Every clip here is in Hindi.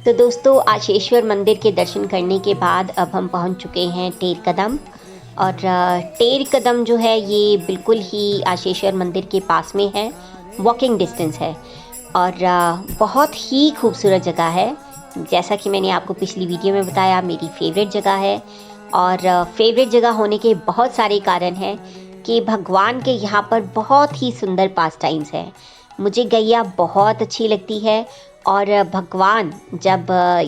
तो दोस्तों, आशेश्वर मंदिर के दर्शन करने के बाद अब हम पहुंच चुके हैं टेर कदम। और टेर कदम जो है ये बिल्कुल ही आशेश्वर मंदिर के पास में है, वॉकिंग डिस्टेंस है। और बहुत ही खूबसूरत जगह है। जैसा कि मैंने आपको पिछली वीडियो में बताया, मेरी फेवरेट जगह है। और फेवरेट जगह होने के बहुत सारे कारण हैं कि भगवान के यहाँ पर बहुत ही सुंदर पास टाइम्स है। मुझे गैया बहुत अच्छी लगती है और भगवान जब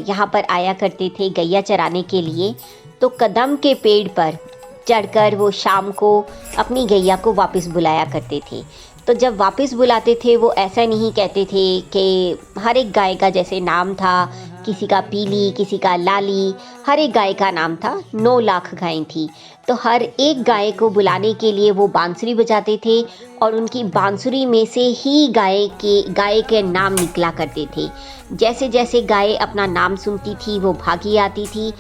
यहाँ पर आया करते थे गैया चराने के लिए, तो कदम के पेड़ पर चढ़कर वो शाम को अपनी गैया को वापस बुलाया करते थे। तो जब वापस बुलाते थे वो ऐसा नहीं कहते थे कि हर एक गाय का जैसे नाम था, किसी का पीली, किसी का लाली, हर एक गाय का नाम था। 9 लाख गायें थी, तो हर एक गाय को बुलाने के लिए वो बांसुरी बजाते थे और उनकी बांसुरी में से ही गाय के नाम निकला करते थे। जैसे जैसे गाय अपना नाम सुनती थी वो भागी आती थी।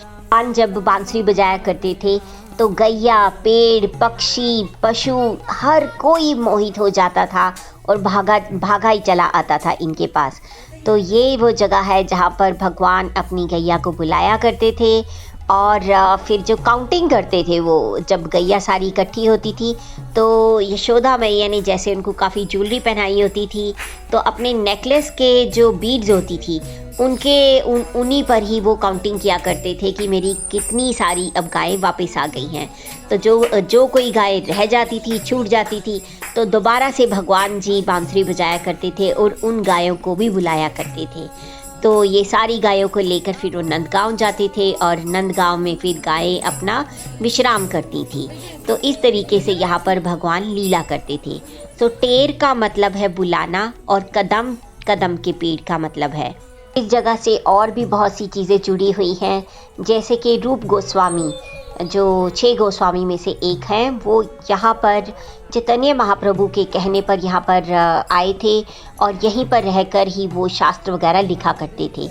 जब बांसुरी बजाया करते थे तो गैया, पेड़, पक्षी, पशु हर कोई मोहित हो जाता था और भागा ही चला आता था इनके पास। तो ये वो जगह है जहाँ पर भगवान अपनी गैया को बुलाया करते थे। और फिर जो काउंटिंग करते थे, वो जब गैया सारी इकट्ठी होती थी तो यशोदा मैया ने जैसे उनको काफ़ी ज्वेलरी पहनाई होती थी, तो अपने नेकलेस के जो बीड्स होती थी उन्हीं पर ही वो काउंटिंग किया करते थे कि मेरी कितनी सारी अब गायें वापस आ गई हैं। तो जो कोई गाय रह जाती थी, छूट जाती थी, तो दोबारा से भगवान जी बांसुरी बजाया करते थे और उन गायों को भी बुलाया करते थे। तो ये सारी गायों को लेकर फिर वो नंदगांव जाते थे और नंदगांव में फिर गायें अपना विश्राम करती थी। तो इस तरीके से यहाँ पर भगवान लीला करते थे। तो टेर का मतलब है बुलाना और कदम, कदम के पेड़ का मतलब है। इस जगह से और भी बहुत सी चीज़ें जुड़ी हुई हैं, जैसे कि रूप गोस्वामी जो 6 गोस्वामी में से एक हैं, वो यहाँ पर चैतन्य महाप्रभु के कहने पर यहाँ पर आए थे और यहीं पर रहकर ही वो शास्त्र वगैरह लिखा करते थे।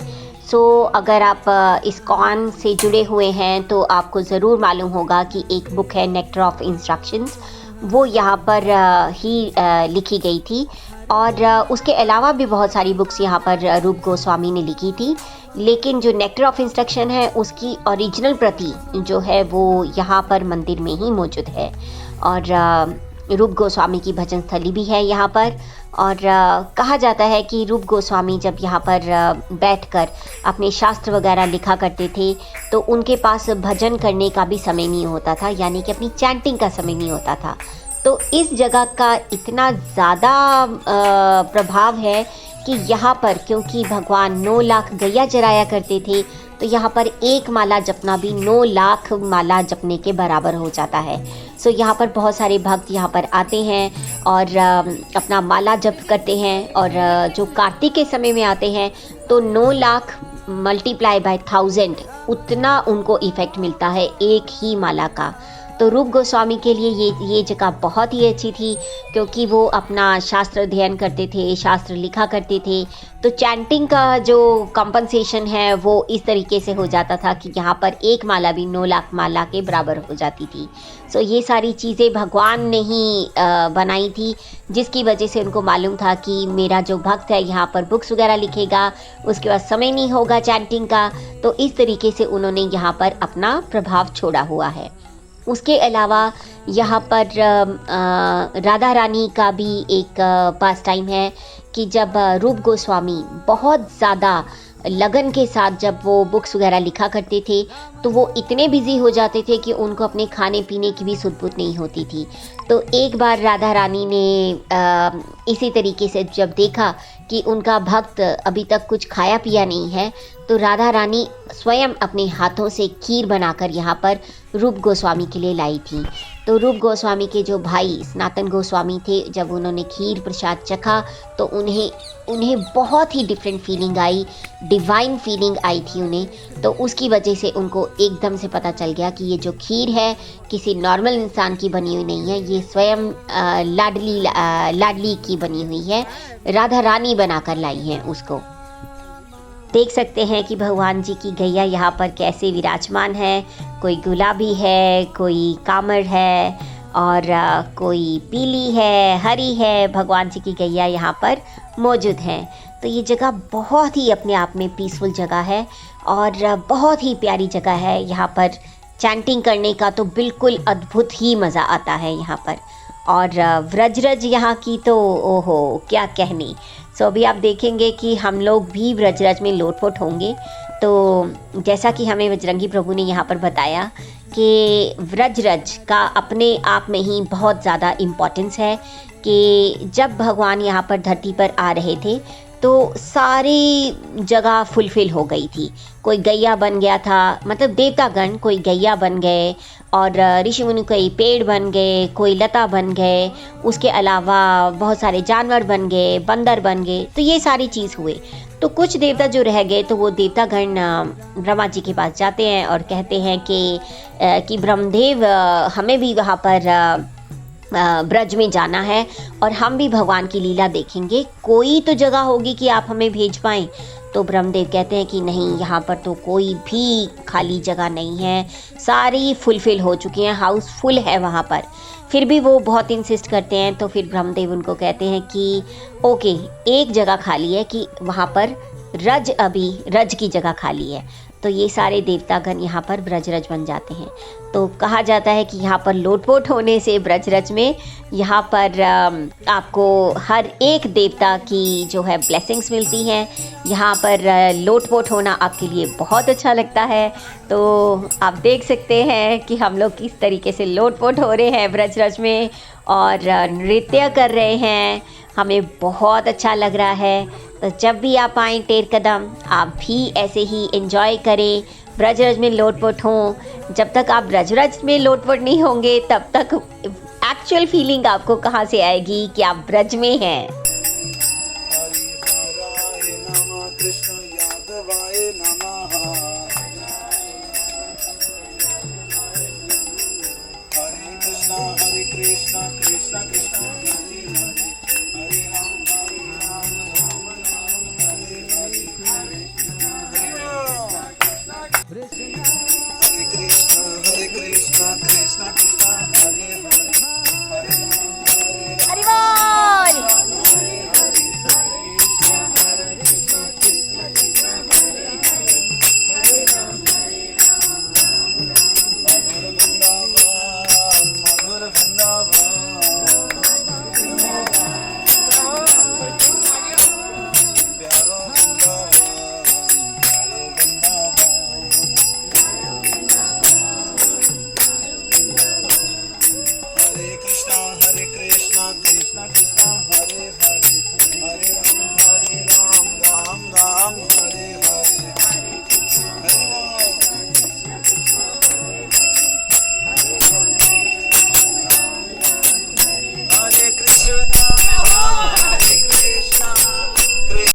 सो अगर आप इस्कॉन से जुड़े हुए हैं तो आपको ज़रूर मालूम होगा कि एक बुक है नेक्टर ऑफ इंस्ट्रक्शंस, वो यहाँ पर ही लिखी गई थी। और उसके अलावा भी बहुत सारी बुक्स यहाँ पर रूप गोस्वामी ने लिखी थी, लेकिन जो नेक्टर ऑफ इंस्ट्रक्शन है उसकी ओरिजिनल प्रति जो है वो यहाँ पर मंदिर में ही मौजूद है। और रूप गोस्वामी की भजन स्थली भी है यहाँ पर। और कहा जाता है कि रूप गोस्वामी जब यहाँ पर बैठकर अपने शास्त्र वगैरह लिखा करते थे तो उनके पास भजन करने का भी समय नहीं होता था, यानी कि अपनी चैंटिंग का समय नहीं होता था। तो इस जगह का इतना ज़्यादा प्रभाव है कि यहाँ पर क्योंकि भगवान 9 लाख गैया चराया करते थे, तो यहाँ पर एक माला जपना भी 9 लाख माला जपने के बराबर हो जाता है। सो यहाँ पर बहुत सारे भक्त यहाँ पर आते हैं और अपना माला जप करते हैं। और जो कार्तिक के समय में आते हैं तो 9 लाख मल्टीप्लाई बाय 1000 उतना उनको इफ़ेक्ट मिलता है एक ही माला का। तो रूप गोस्वामी के लिए ये जगह बहुत ही अच्छी थी, क्योंकि वो अपना शास्त्र अध्ययन करते थे, शास्त्र लिखा करते थे। तो चैंटिंग का जो कंपनसेशन है वो इस तरीके से हो जाता था कि यहाँ पर एक माला भी 9 लाख माला के बराबर हो जाती थी। सो ये सारी चीज़ें भगवान ने ही बनाई थी, जिसकी वजह से उनको मालूम था कि मेरा जो भक्त है यहाँ पर बुक्स वगैरह लिखेगा, उसके बाद समय नहीं होगा चैंटिंग का। तो इस तरीके से उन्होंने यहाँ पर अपना प्रभाव छोड़ा हुआ है। उसके अलावा यहाँ पर राधा रानी का भी एक पास टाइम है कि जब रूप गोस्वामी बहुत ज़्यादा लगन के साथ जब वो बुक्स वगैरह लिखा करते थे तो वो इतने बिज़ी हो जाते थे कि उनको अपने खाने पीने की भी सुध-बुध नहीं होती थी। तो एक बार राधा रानी ने इसी तरीके से जब देखा कि उनका भक्त अभी तक कुछ खाया पिया नहीं है, तो राधा रानी स्वयं अपने हाथों से खीर बनाकर यहाँ पर रूप गोस्वामी के लिए लाई थी। तो रूप गोस्वामी के जो भाई सनातन गोस्वामी थे, जब उन्होंने खीर प्रसाद चखा तो उन्हें बहुत ही डिफरेंट फीलिंग आई, डिवाइन फीलिंग आई थी उन्हें। तो उसकी वजह से उनको एकदम से पता चल गया कि ये जो खीर है किसी नॉर्मल इंसान की बनी हुई नहीं है, ये स्वयं लाडली की बनी हुई है, राधा रानी बनाकर लाई हैं उसको। देख सकते हैं कि भगवान जी की गैया यहाँ पर कैसे विराजमान है। कोई गुलाबी है, कोई कामर है और कोई पीली है, हरी है, भगवान जी की गैया यहाँ पर मौजूद हैं। तो ये जगह बहुत ही अपने आप में पीसफुल जगह है और बहुत ही प्यारी जगह है। यहाँ पर चैंटिंग करने का तो बिल्कुल अद्भुत ही मज़ा आता है यहाँ पर। और व्रजरज यहाँ की तो ओहो क्या कहने। सो अभी आप देखेंगे कि हम लोग भी व्रजरज में लोटपोट होंगे। तो जैसा कि हमें बजरंगी प्रभु ने यहाँ पर बताया कि व्रजरज का अपने आप में ही बहुत ज़्यादा इम्पोर्टेंस है कि जब भगवान यहाँ पर धरती पर आ रहे थे तो सारी जगह फुलफिल हो गई थी। कोई गैया बन गया था, मतलब देवतागण कोई गैया बन गए और ऋषि मुनि कोई पेड़ बन गए, कोई लता बन गए, उसके अलावा बहुत सारे जानवर बन गए, बंदर बन गए। तो ये सारी चीज़ हुए। तो कुछ देवता जो रह गए तो वो देवतागण ब्रह्मा जी के पास जाते हैं और कहते हैं कि ब्रह्मदेव हमें भी वहाँ पर ब्रज में जाना है और हम भी भगवान की लीला देखेंगे, कोई तो जगह होगी कि आप हमें भेज पाएँ। तो ब्रह्मदेव कहते हैं कि नहीं, यहाँ पर तो कोई भी खाली जगह नहीं है, सारी फुलफिल हो चुकी हैं, हाउसफुल है वहाँ पर। फिर भी वो बहुत इंसिस्ट करते हैं। तो फिर ब्रह्मदेव उनको कहते हैं कि ओके, एक जगह खाली है कि वहाँ पर रज की जगह खाली है। तो ये सारे देवतागण यहाँ पर ब्रजरज बन जाते हैं। तो कहा जाता है कि यहाँ पर लोटपोट होने से ब्रजरज में यहाँ पर आपको हर एक देवता की जो है ब्लेसिंग्स मिलती हैं। यहाँ पर लोटपोट होना आपके लिए बहुत अच्छा लगता है। तो आप देख सकते हैं कि हम लोग किस तरीके से लोटपोट हो रहे हैं ब्रजरज में और नृत्य कर रहे हैं। हमें बहुत अच्छा लग रहा है। तो जब भी आप आएँ टेर कदम, आप भी ऐसे ही एंजॉय करें, ब्रजरज में लोटपोट हों। जब तक आप ब्रजरज में लोटपोट नहीं होंगे तब तक एक्चुअल फीलिंग आपको कहाँ से आएगी कि आप ब्रज में हैं। Hare Krishna, Krishna